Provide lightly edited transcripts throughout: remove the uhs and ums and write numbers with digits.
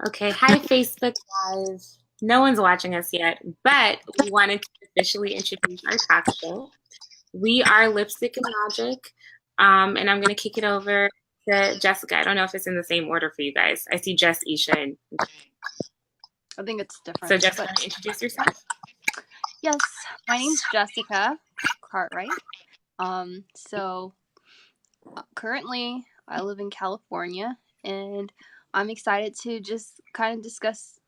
Okay, hi Facebook guys. No one's watching us yet, but we wanted to officially introduce our talk show. We are Lipstick and Logic, and I'm going to kick it over to Jessica. I don't know if it's in the same order for you guys. I see Jess, Isha, and I think it's different. so Jessica, want to introduce yourself? Yes, my name's Jessica Cartwright. So currently I live in California, and I'm excited to just kind of discuss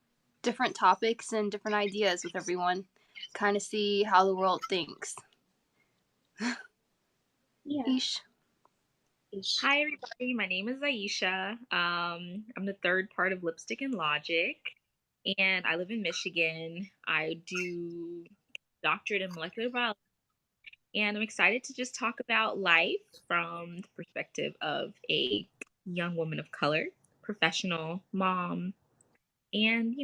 different topics and different ideas with everyone, kind of see how the world thinks. Yeah. Ish. Hi everybody, my name is Aisha. I'm the third part of Lipstick and Logic, and I live in Michigan. I do doctorate in molecular biology, and I'm excited to just talk about life from the perspective of a young woman of color, professional, mom, and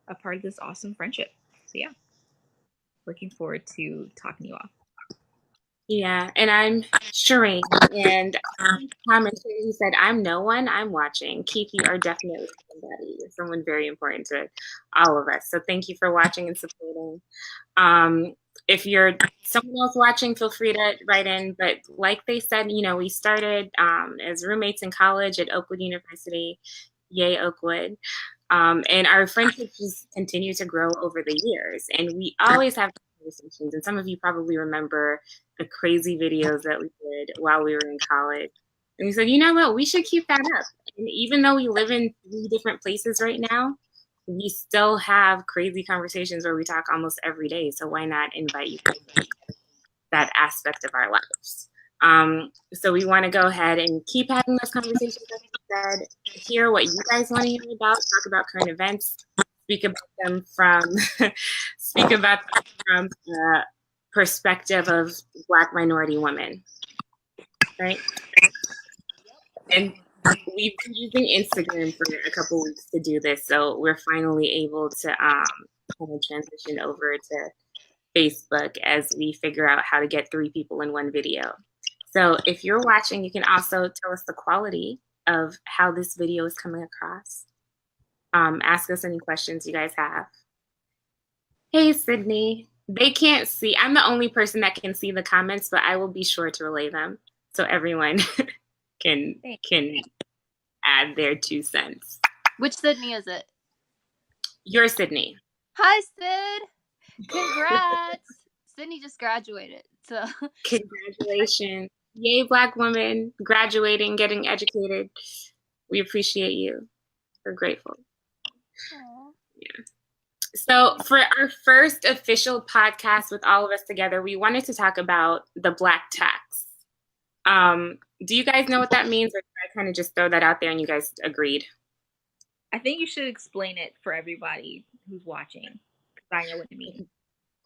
a part of this awesome friendship. So yeah, looking forward to talking to you all. Yeah, and I'm Shireen, and commented, he said, I'm no one, I'm watching. Keith, you are definitely somebody. You're someone very important to all of us. So thank you for watching and supporting. If you're someone else watching, feel free to write in. But like they said, we started as roommates in college at Oakwood University. Yay, Oakwood. And our friendship just continued to grow over the years. And we always have conversations. And some of you probably remember the crazy videos that we did while we were in college. And we said, you know what, we should keep that up. And even though we live in 3 different places right now, we still have crazy conversations where we talk almost every day. So why not invite you to that aspect of our lives? So we want to go ahead and keep having those conversations, like I said, hear what you guys want to hear about, talk about current events, speak about them from the perspective of Black minority women, right? And we've been using Instagram for a couple weeks to do this, so we're finally able to kind of transition over to Facebook as we figure out how to get 3 people in one video. So if you're watching, you can also tell us the quality of how this video is coming across. Ask us any questions you guys have. Hey, Sydney. They can't see. I'm the only person that can see the comments, but I will be sure to relay them so everyone can add their 2 cents. Which Sydney is it? You're Sydney. Hi, Sid. Congrats. Sydney just graduated. So Congratulations. Yay, Black woman, graduating, getting educated. We appreciate you. We're grateful. Aww. Yeah. So for our first official podcast with all of us together, we wanted to talk about the Black tax. Do you guys know what that means, or did I kind of just throw that out there and you guys agreed? I think you should explain it for everybody who's watching, because I know what it means.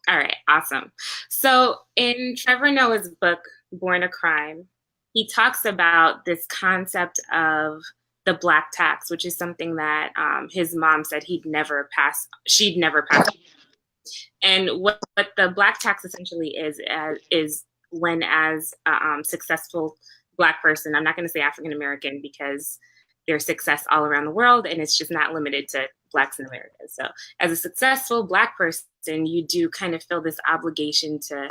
All right, awesome. So in Trevor Noah's book, Born a Crime, he talks about this concept of the Black tax, which is something that his mom said she'd never pass. And what the Black tax essentially is when, as a successful Black person, I'm not going to say African American because there's success all around the world and it's just not limited to Blacks in America. So as a successful Black person, you do kind of feel this obligation to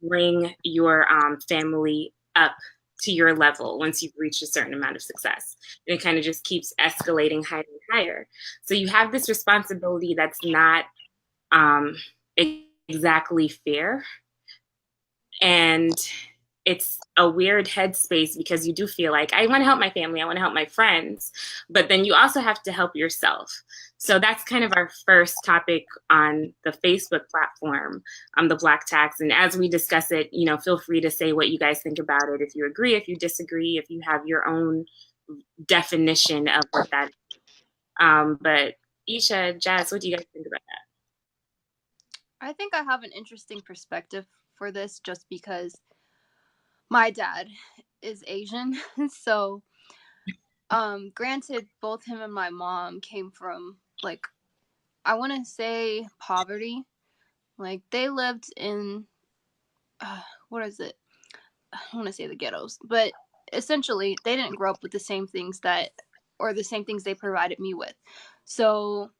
bring your family up to your level once you've reached a certain amount of success. And it kind of just keeps escalating higher and higher. So you have this responsibility that's not exactly fair. And it's a weird headspace because you do feel like, I want to help my family, I want to help my friends, but then you also have to help yourself. So that's kind of our first topic on the Facebook platform, the Black tax. And as we discuss it, feel free to say what you guys think about it. If you agree, if you disagree, if you have your own definition of what that is. But Isha, Jazz, what do you guys think about that? I think I have an interesting perspective for this just because my dad is Asian. So, granted, both him and my mom came from, like, I want to say poverty. Like, they lived in, what is it? I don't want to say the ghettos, but essentially, they didn't grow up with the same things that or the same things they provided me with. So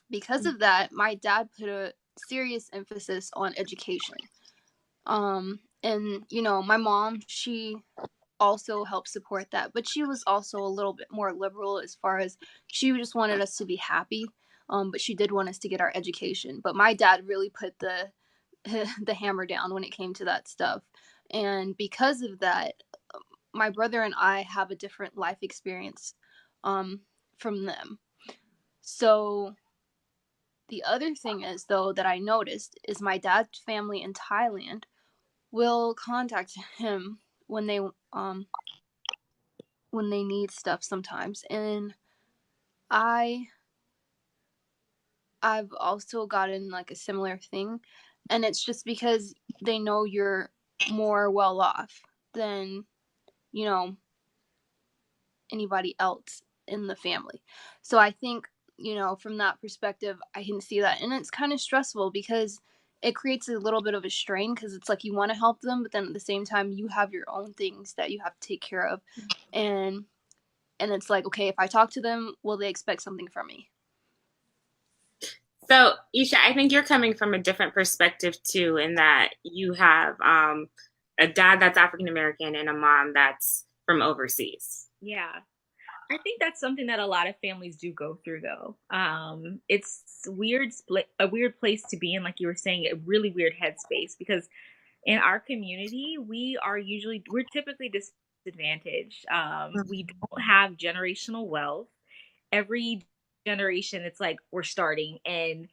because of that, my dad put a serious emphasis on education. And my mom, she also helped support that, but she was also a little bit more liberal as far as she just wanted us to be happy. But she did want us to get our education. But my dad really put the the hammer down when it came to that stuff. And because of that, my brother and I have a different life experience from them. So the other thing is, though, that I noticed is my dad's family in Thailand will contact him when they um when they need stuff sometimes. And I I've also gotten like a similar thing, and it's just because they know you're more well off than, you know, anybody else in the family. So I think, from that perspective, I can see that. And it's kind of stressful because it creates a little bit of a strain because it's like you want to help them, but then at the same time, you have your own things that you have to take care of. And it's like, okay, if I talk to them, will they expect something from me? So, Isha, I think you're coming from a different perspective too, in that you have a dad that's African American and a mom that's from overseas. Yeah. I think that's something that a lot of families do go through, though. It's a weird place to be in, like you were saying, a really weird headspace, because in our community, we're typically disadvantaged. We don't have generational wealth. Every generation, it's like we're starting, and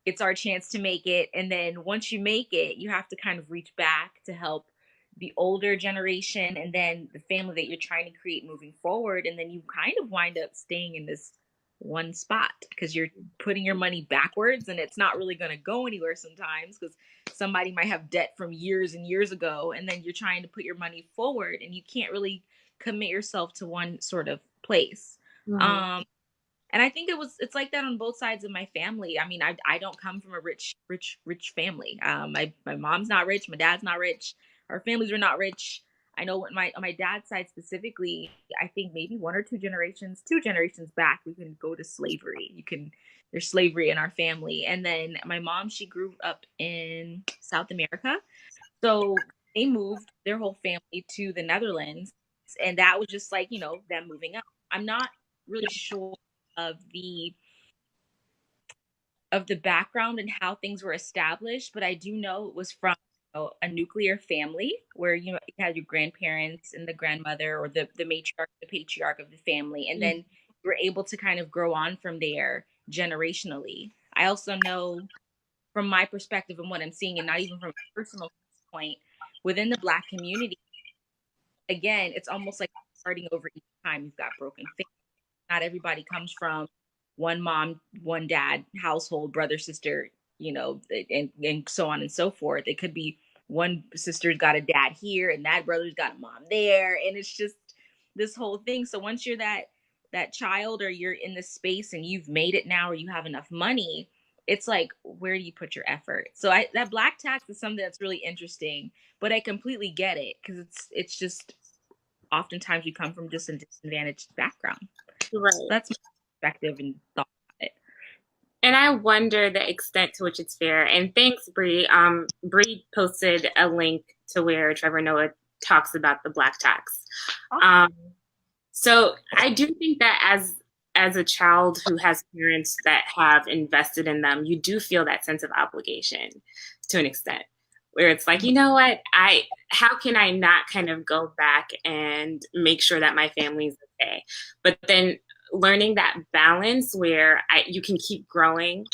it's our chance to make it. And then once you make it, you have to kind of reach back to help the older generation and then the family that you're trying to create moving forward. And then you kind of wind up staying in this one spot because you're putting your money backwards, and it's not really going to go anywhere sometimes because somebody might have debt from years and years ago. And then you're trying to put your money forward and you can't really commit yourself to one sort of place. Mhm. And I think it's like that on both sides of my family. I mean, I don't come from a rich family. My mom's not rich, my dad's not rich, our families are not rich. I know on my dad's side specifically, I think maybe two generations back, we can go to slavery. There's slavery in our family. And then my mom, she grew up in South America. So they moved their whole family to the Netherlands, and that was just like, them moving up. I'm not really sure of the background and how things were established, but I do know it was from a nuclear family where you had your grandparents and the grandmother, or the matriarch, the patriarch of the family, and then you were able to kind of grow on from there generationally. I also know from my perspective and what I'm seeing, and not even from a personal point, within the Black community, again, it's almost like starting over each time. You've got broken families. Not everybody comes from one mom, one dad household, brother, sister, and so on and so forth. It could be one sister's got a dad here and that brother's got a mom there. And it's just this whole thing. So once you're that child, or you're in this space and you've made it now, or you have enough money, it's like, where do you put your effort? So that black tax is something that's really interesting, but I completely get it because it's just oftentimes you come from just a disadvantaged background. So Right. that's my perspective and thought on it. And I wonder the extent to which it's fair. And thanks, Bree. Bree posted a link to where Trevor Noah talks about the black tax. Um, so I do think that as a child who has parents that have invested in them, you do feel that sense of obligation to an extent, where it's like, you know what, how can I not kind of go back and make sure that my family's okay? But then learning that balance where you can keep growing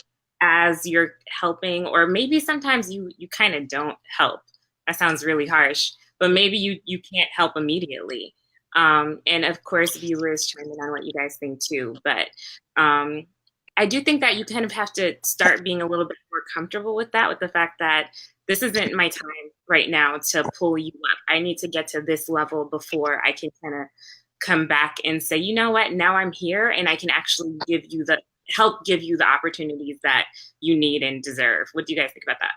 as you're helping, or maybe sometimes you kind of don't help. That sounds really harsh, but maybe you can't help immediately. And of course, viewers chime in on what you guys think too. But I do think that you kind of have to start being a little bit more comfortable with that, with the fact that this isn't my time right now to pull you up. I need to get to this level before I can kind of come back and say, you know what, now I'm here and I can actually help give you the opportunities that you need and deserve. What do you guys think about that?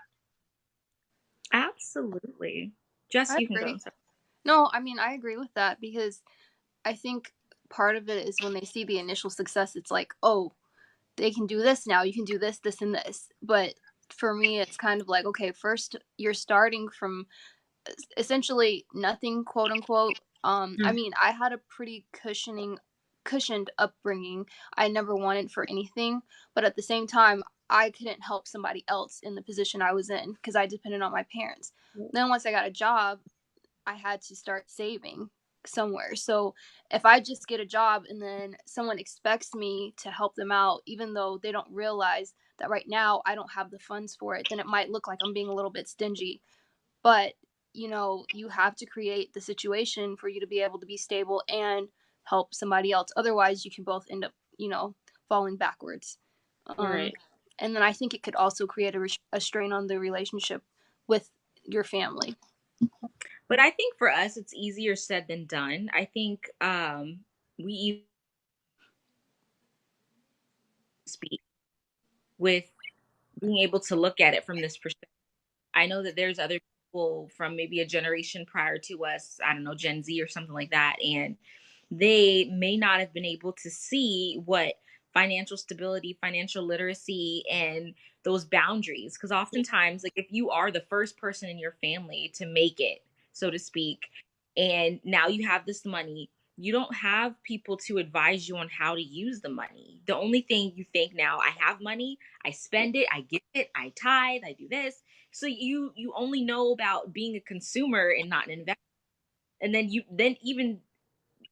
Absolutely. Jess, I you can go. agree. No, I mean, I agree with that because I think part of it is when they see the initial success, it's like, oh, they can do this now. You can do this, this, and this. But for me, it's kind of like, okay, first you're starting from essentially nothing, quote unquote. I mean, I had a pretty cushioned upbringing. I never wanted for anything, but at the same time, I couldn't help somebody else in the position I was in because I depended on my parents. Then once I got a job, I had to start saving somewhere. So if I just get a job and then someone expects me to help them out, even though they don't realize that right now I don't have the funds for it, then it might look like I'm being a little bit stingy. But, you have to create the situation for you to be able to be stable and help somebody else. Otherwise, you can both end up, falling backwards. Right. And then I think it could also create a strain on the relationship with your family. But I think for us, it's easier said than done. I think we speak with being able to look at it from this perspective. I know that there's other people from maybe a generation prior to us, I don't know, Gen Z or something like that, and they may not have been able to see what financial stability, financial literacy, and those boundaries. Because oftentimes, like if you are the first person in your family to make it, so to speak, and now you have this money, you don't have people to advise you on how to use the money. The only thing you think now, I have money, I spend it, I give it, I tithe, I do this. So you only know about being a consumer and not an investor. And then even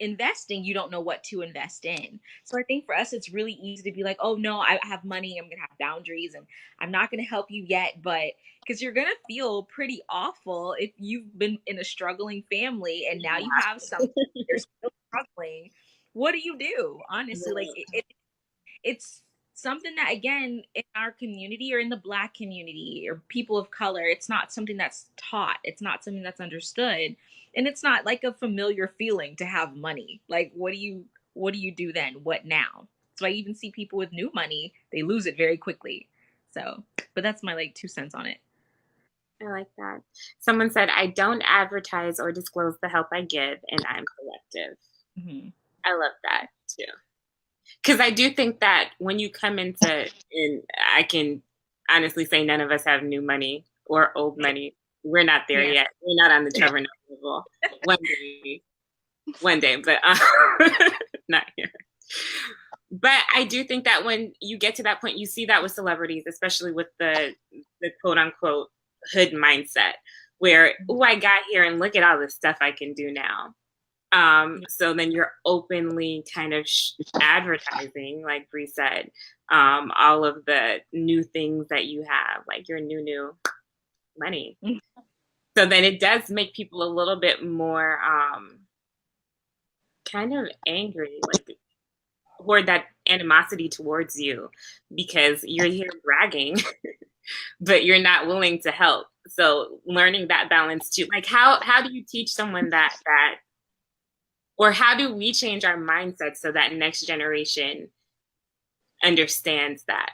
investing, you don't know what to invest in. So I think for us, it's really easy to be like, oh no, I have money, I'm gonna have boundaries, and I'm not gonna help you yet. But because you're gonna feel pretty awful if you've been in a struggling family and now you have something they're still struggling. What do you do? Honestly, like it's something that, again, in our community or in the Black community or people of color, it's not something that's taught, it's not something that's understood, and it's not like a familiar feeling to have money. Like what do you do then? What now? So I even see people with new money, they lose it very quickly. So but that's my like 2 cents on it. I like that. Someone said, I don't advertise or disclose the help I give, and I'm selective. Mm-hmm. I love that too. Because I do think that when you come into, and I can honestly say none of us have new money or old money. We're not there Yeah. yet. We're not on the Trevor Noah level. One day, but not here. But I do think that when you get to that point, you see that with celebrities, especially with the quote unquote hood mindset, where, oh, I got here and look at all the stuff I can do now. So then you're openly kind of advertising, like Bree said, all of the new things that you have, like your new money. So then it does make people a little bit more kind of angry, like, or that animosity towards you because you're here bragging, but you're not willing to help. So learning that balance too, like how do you teach someone that or how do we change our mindset so that next generation understands that?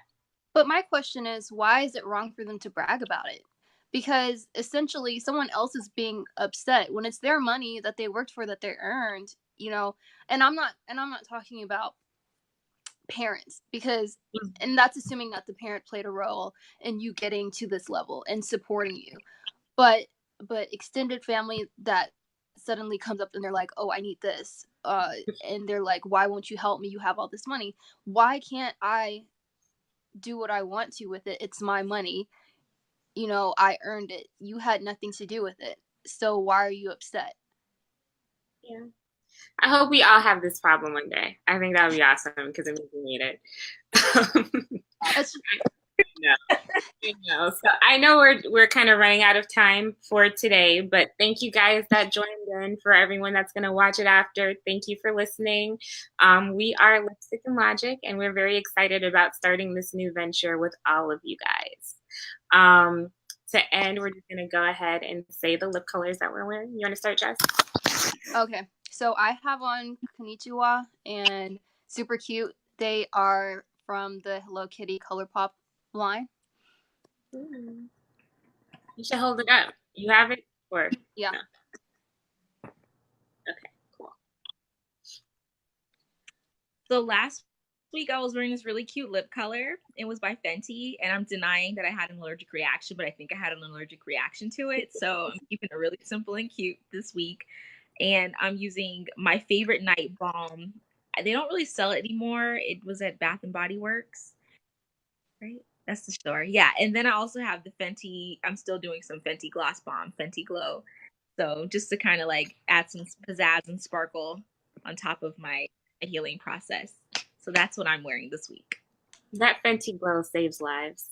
But my question is, why is it wrong for them to brag about it? Because essentially someone else is being upset when it's their money that they worked for, that they earned, and I'm not talking about parents, because and that's assuming that the parent played a role in you getting to this level and supporting you. But extended family that suddenly comes up and they're like, oh, I need this, and they're like, why won't you help me, you have all this money, why can't I do what I want to with it? It's my money. I earned it. You had nothing to do with it. So why are you upset? Yeah. I hope we all have this problem one day. I think that would be awesome because it means we need it. That's So I know we're kind of running out of time for today, but thank you guys that joined in. For everyone that's going to watch it after, thank you for listening. We are Lipstick and Logic, and we're very excited about starting this new venture with all of you guys. To end, we're just going to go ahead and say the lip colors that we're wearing. You want to start, Jess? okay. So I have on Konnichiwa and Super Cute. They are from the Hello Kitty ColourPop line. You should hold it up. You have it? Or yeah. No? Okay, cool. So last week I was wearing this really cute lip color. It was by Fenty, and I'm denying that I had an allergic reaction, but I think I had an allergic reaction to it. So I'm keeping it really simple and cute this week. And I'm using my favorite night balm. They don't really sell it anymore. It was at Bath and Body Works, right? That's the store. Yeah. And then I also have the Fenty. I'm still doing some Fenty Gloss Bomb, Fenty Glow. So just to kind of like add some pizzazz and sparkle on top of my healing process. So that's what I'm wearing this week. That Fenty Glow saves lives.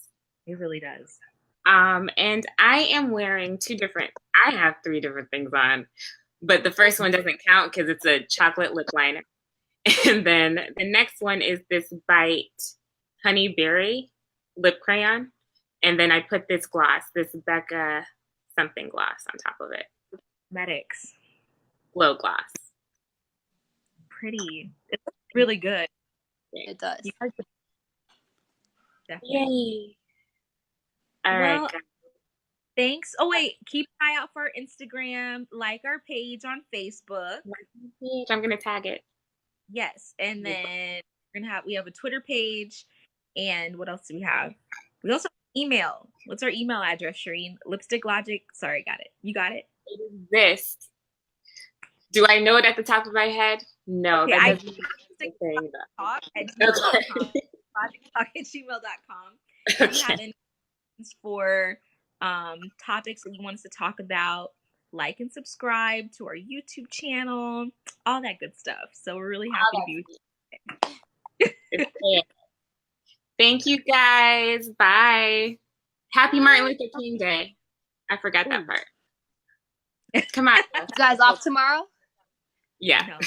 It really does. And I am wearing I have 3 different things on, but the first one doesn't count because it's a chocolate lip liner. And then the next one is this Bite Honey Berry lip crayon. And then I put this gloss, this Becca something gloss on top of it. Medics. Glow gloss. Pretty. It looks really good. It does. Yay. All right. Well, thanks. Oh, wait. Keep an eye out for our Instagram. Like our page on Facebook. I'm going to tag it. Yes. And then we have a Twitter page. And what else do we have? We also have email. What's our email address, Shireen? Lipstick Logic. Sorry, got it. You got it? It is this. Do I know it at the top of my head? No. Okay, that doesn't talk@gmail.com. logictalk@gmail.com. If you have any questions for topics that you want us to talk about, like and subscribe to our YouTube channel, all that good stuff. So we're really happy to be with you. Thank you guys. Bye. Happy Martin Luther King Day. I forgot that part. Come on. You guys off tomorrow? Yeah.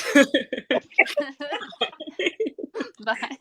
Bye.